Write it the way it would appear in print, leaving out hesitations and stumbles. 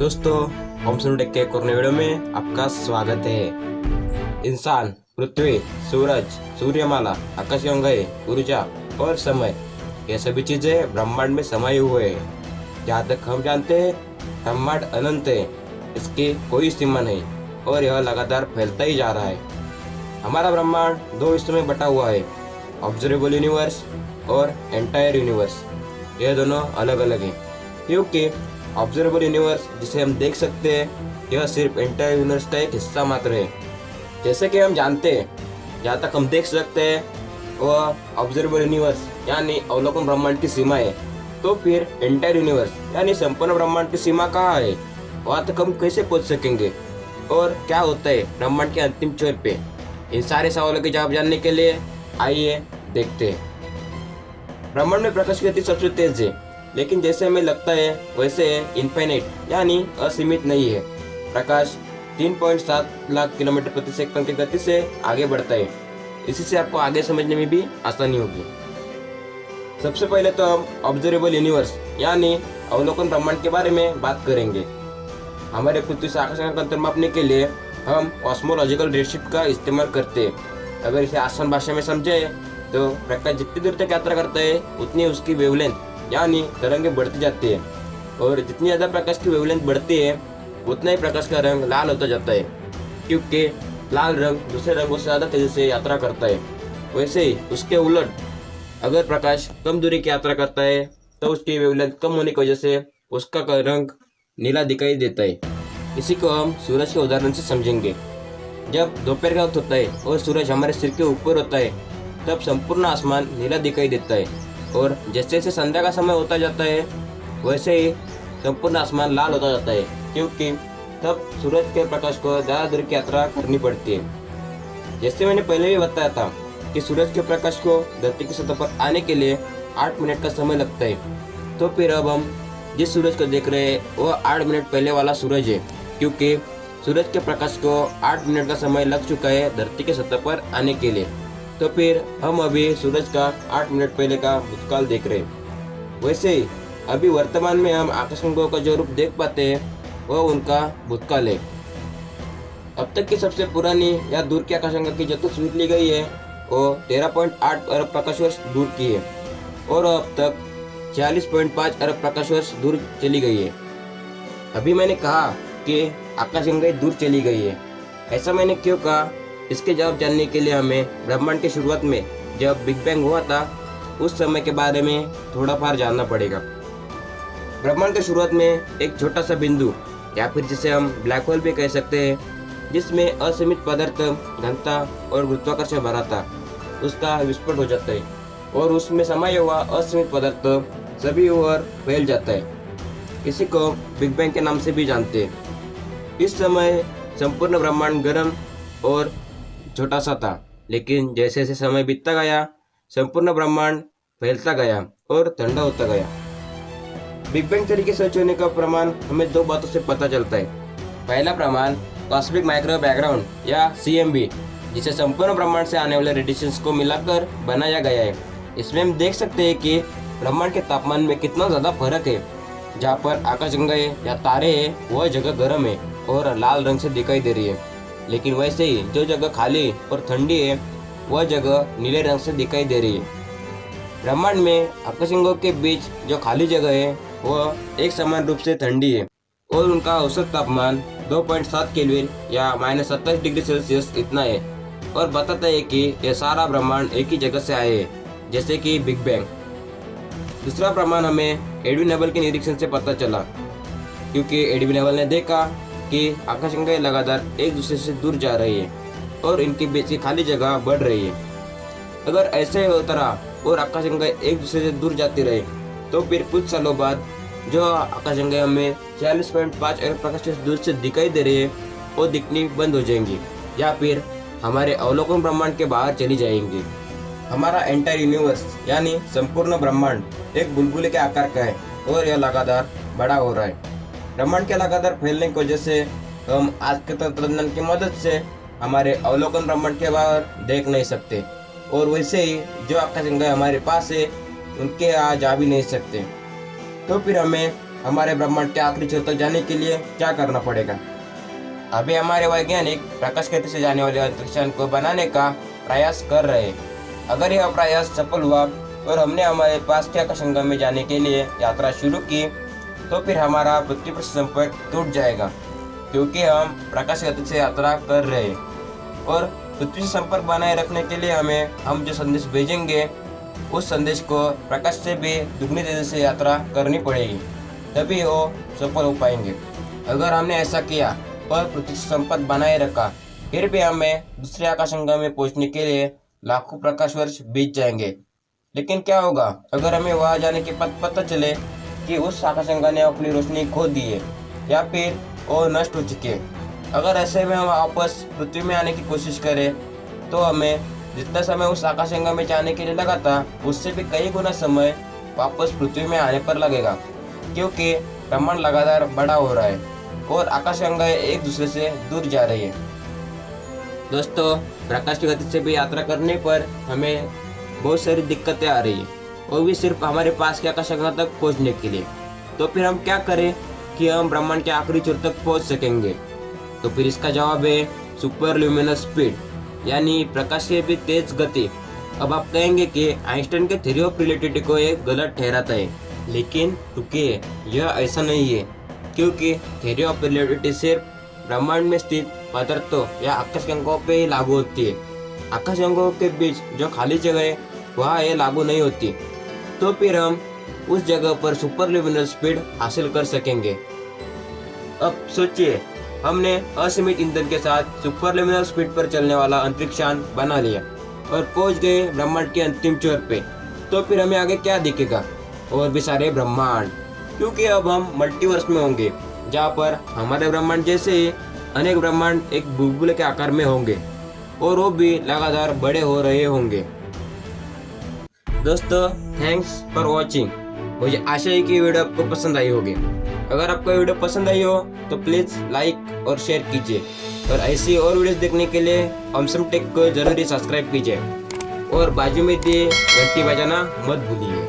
दोस्तों, home take के एक और नए वीडियो में आपका स्वागत है। इंसान, पृथ्वी, सूरज, सूर्यमाला, आकाशगंगाएं, ऊर्जा और समय, ये सभी चीजें ब्रह्मांड में समाये हुए हैं। जहाँ तक हम जानते हैं, ब्रह्मांड अनंत है, इसकी कोई सीमा नहीं और यह लगातार फैलता ही जा रहा है। हमारा ब्रह्मांड दो हिस्सों में बटा हुआ है, ऑब्जर्वेबल यूनिवर्स और एंटायर यूनिवर्स। यह दोनों अलग अलग हैं, क्योंकि ऑब्जर्वेबल यूनिवर्स जिसे हम देख सकते हैं, यह सिर्फ एंटायर यूनिवर्स का एक हिस्सा मात्र है। जैसे कि हम जानते हैं, जहाँ तक हम देख सकते हैं वह ऑब्जर्वेबल यूनिवर्स यानी अवलोकन ब्रह्मांड की सीमा है। तो फिर एंटायर यूनिवर्स यानी संपूर्ण ब्रह्मांड की सीमा कहाँ है, वहाँ तक हम कैसे पहुँच सकेंगे और क्या होता है ब्रह्मांड के अंतिम छोर पे? इन सारे सवालों के जवाब जानने के लिए आइए देखते हैं। ब्रह्मांड में प्रकाश की गति सबसे तेज है, लेकिन जैसे हमें लगता है वैसे इनफाइनाइट यानी असीमित नहीं है। प्रकाश 3.7 लाख किलोमीटर प्रति सेकंड की गति से आगे बढ़ता है। इसी से आपको आगे समझने में भी आसानी होगी। सबसे पहले तो हम ऑब्जर्वेबल यूनिवर्स यानी अवलोकन ब्रह्मांड के बारे में बात करेंगे। हमारे पृथ्वी से आकाश का अंतर मापने के लिए हम कॉस्मोलॉजिकल रेडशिफ्ट का इस्तेमाल करते हैं। अगर इसे आसान भाषा में समझे तो प्रकाश जितनी दूर तक यात्रा करता है उतनी उसकी वेवलेंथ यानी तरंगें बढ़ती जाती है, और जितनी ज़्यादा प्रकाश की वेवलेंथ बढ़ती है उतना ही प्रकाश का रंग लाल होता जाता है, क्योंकि लाल रंग दूसरे रंगों से ज़्यादा तेजी से यात्रा करता है। वैसे ही उसके उलट अगर प्रकाश कम दूरी की यात्रा करता है तो उसकी वेवलेंथ कम होने की वजह से उसका रंग नीला दिखाई देता है। इसी को हम सूरज के उदाहरण से समझेंगे। जब दोपहर का वक्त होता है और सूरज हमारे सिर के ऊपर होता है, तब संपूर्ण आसमान नीला दिखाई देता है, और जैसे जैसे संध्या का समय होता जाता है वैसे ही संपूर्ण आसमान लाल होता जाता है, क्योंकि तब सूरज के प्रकाश को ज़्यादा दूर की यात्रा करनी पड़ती है। जैसे मैंने पहले भी बताया था कि सूरज के प्रकाश को धरती की सतह पर आने के लिए 8 मिनट का समय लगता है। तो फिर अब हम जिस सूरज को देख रहे हैं वह 8 मिनट पहले वाला सूरज है, क्योंकि सूरज के प्रकाश को 8 मिनट का समय लग चुका है धरती की सतह पर आने के लिए। तो फिर हम अभी सूरज का 8 मिनट पहले का भूतकाल देख रहे हैं। वैसे ही अभी वर्तमान में हम आकाशगंगाओं का जो रूप देख पाते हैं वह उनका भूतकाल है। अब तक की सबसे पुरानी या दूर की आकाशगंगा की जो तस्वीर ली गई है वो 13.8 अरब प्रकाश वर्ष दूर की है, और अब तक 46.5 अरब प्रकाश वर्ष दूर चली गई है। अभी मैंने कहा कि आकाशगंगाएं दूर चली गई है, ऐसा मैंने क्यों कहा? इसके जवाब जानने के लिए हमें ब्रह्मांड की शुरुआत में जब बिग बैंग हुआ था उस समय के बारे में थोड़ा फार जानना पड़ेगा। ब्रह्मांड की शुरुआत में एक छोटा सा बिंदु या फिर जिसे हम ब्लैक होल भी कह सकते हैं, जिसमें असीमित पदार्थ, घनता और गुरुत्वाकर्षण भरा था, उसका विस्फोट हो जाता है और उसमें समाया हुआ असीमित पदार्थ सभी ओर फैल जाता है। इसी को बिग बैंग के नाम से भी जानते हैं। इस समय संपूर्ण ब्रह्मांड गर्म और छोटा सा था, लेकिन जैसे जैसे समय बीतता गया संपूर्ण ब्रह्मांड फैलता गया और ठंडा होता गया। बिग बैंग तरीके से होने का प्रमाण हमें दो बातों से पता चलता है। पहला प्रमाण कॉस्मिक माइक्रो बैकग्राउंड या CMB, जिसे संपूर्ण ब्रह्मांड से आने वाले रेडिएशंस को मिलाकर बनाया गया है। इसमें हम देख सकते हैं कि ब्रह्मांड के तापमान में कितना ज़्यादा फर्क है। जहाँ पर आकाशगंगाएं या तारे हैं वह जगह गर्म है और लाल रंग से दिखाई दे रही है, लेकिन वैसे ही जो जगह खाली और ठंडी है वह जगह नीले रंग से दिखाई दे रही है। ब्रह्मांड में आकाशगंगाओं के बीच जो खाली जगह है वह एक समान रूप से ठंडी है और उनका औसत तापमान 2.7 केल्विन या -27 डिग्री सेल्सियस इतना है, और बताता है कि यह सारा ब्रह्मांड एक ही जगह से आए हैं, जैसे कि बिग बैंग। दूसरा प्रमाण हमें एडविन हबल के निरीक्षण से पता चला, क्योंकि एडविन हबल ने देखा कि आकाशगंगाएं लगातार एक दूसरे से दूर जा रही है और इनके बीच की खाली जगह बढ़ रही है। अगर ऐसे होता रहा और आकाशगंगाएं एक दूसरे से दूर जाती रहे तो फिर कुछ सालों बाद जो आकाशगंगाएं हमें 46.5 अरब प्रकाश वर्ष दूर से दिखाई दे रही है वो दिखनी बंद हो जाएंगी, या फिर हमारे अवलोकन ब्रह्मांड के बाहर चली जाएंगी। हमारा एंटायर यूनिवर्स यानी संपूर्ण ब्रह्मांड एक बुलबुले के आकार का है और यह लगातार बड़ा हो रहा है। ब्रह्मांड के लगातार फैलने की वजह से हम आज के तंत्रज्ञान की मदद से हमारे अवलोकन ब्रह्मांड के बाहर देख नहीं सकते, और वैसे ही जो आकाशगंगाएं हमारे पास है उनके यहाँ जा भी नहीं सकते। तो फिर हमें हमारे ब्रह्मांड के आखिरी छोर तक जाने के लिए क्या करना पड़ेगा। अभी हमारे वैज्ञानिक प्रकाश गति से जाने वाले अंतरिक्ष यान को बनाने का प्रयास कर रहे हैं। अगर यह प्रयास सफल हुआ और हमने हमारे पास के आकाशगंगा में जाने के लिए यात्रा शुरू की तो फिर हमारा पृथ्वी पर संपर्क टूट जाएगा, क्योंकि हम प्रकाश गति से यात्रा कर रहे हैं। और पृथ्वी से संपर्क बनाए रखने के लिए हम जो संदेश भेजेंगे उस संदेश को प्रकाश से भी दुगनी तेजी से यात्रा करनी पड़ेगी, तभी वो सफल हो पाएंगे। अगर हमने ऐसा किया और पृथ्वी से संपर्क बनाए रखा फिर भी हमें दूसरे आकाशगंगा में पहुंचने के लिए लाखों प्रकाश वर्ष बीत जाएंगे। लेकिन क्या होगा अगर हमें वहां जाने के बाद पता चले कि उस आकाशगंगा ने अपनी रोशनी खो दी है या फिर वो नष्ट हो चुकी है। अगर ऐसे में हम वापस पृथ्वी में आने की कोशिश करें तो हमें जितना समय उस आकाशगंगा में जाने के लिए लगा था उससे भी कई गुना समय वापस पृथ्वी में आने पर लगेगा, क्योंकि ब्रह्मांड लगातार बड़ा हो रहा है और आकाशगंगाएं एक दूसरे से दूर जा रही है। दोस्तों, प्रकाश की गति से भी यात्रा करने पर हमें बहुत सारी दिक्कतें आ रही है, वो भी सिर्फ हमारे पास के आकाशगंगा तक पहुंचने के लिए। तो फिर हम क्या करें कि हम ब्रह्मांड के आखिरी छोर तक पहुंच सकेंगे? तो फिर इसका जवाब है सुपर ल्यूमिनस स्पीड, यानी प्रकाश की भी तेज गति। अब आप कहेंगे कि आइंस्टाइन के थ्योरी ऑफ रिलेटिविटी को एक गलत ठहराता है, लेकिन रुकिए, यह ऐसा नहीं है, क्योंकि थ्योरी ऑफ रिलेटिविटी सिर्फ ब्रह्मांड में स्थित पदार्थों या आकाशगंगाओं पे ही लागू होती है। आकाशगंगाओं के बीच जो खाली जगह है वहाँ ये लागू नहीं होती। तो फिर हम उस जगह पर सुपर ल्यूमिनस स्पीड हासिल कर सकेंगे। अब सोचिए, हमने असीमित ईंधन के साथ सुपर ल्यूमिनस स्पीड पर चलने वाला अंतरिक्ष यान बना लिया और पहुंच गए ब्रह्मांड के अंतिम छोर पे। तो फिर हमें आगे क्या दिखेगा? और भी सारे ब्रह्मांड, क्योंकि अब हम मल्टीवर्स में होंगे, जहाँ पर हमारे ब्रह्मांड जैसे ही अनेक ब्रह्मांड एक बुलबुले के आकार में होंगे और वो भी लगातार बड़े हो रहे होंगे। दोस्तों, थैंक्स फॉर वॉचिंग। मुझे आशा है कि वीडियो आपको पसंद आई होगी। अगर आपको वीडियो पसंद आई हो तो प्लीज़ लाइक और शेयर कीजिए, और ऐसी और वीडियोस देखने के लिए अमसम टेक को जरूरी सब्सक्राइब कीजिए और बाजू में दिए घंटी बजाना मत भूलिए।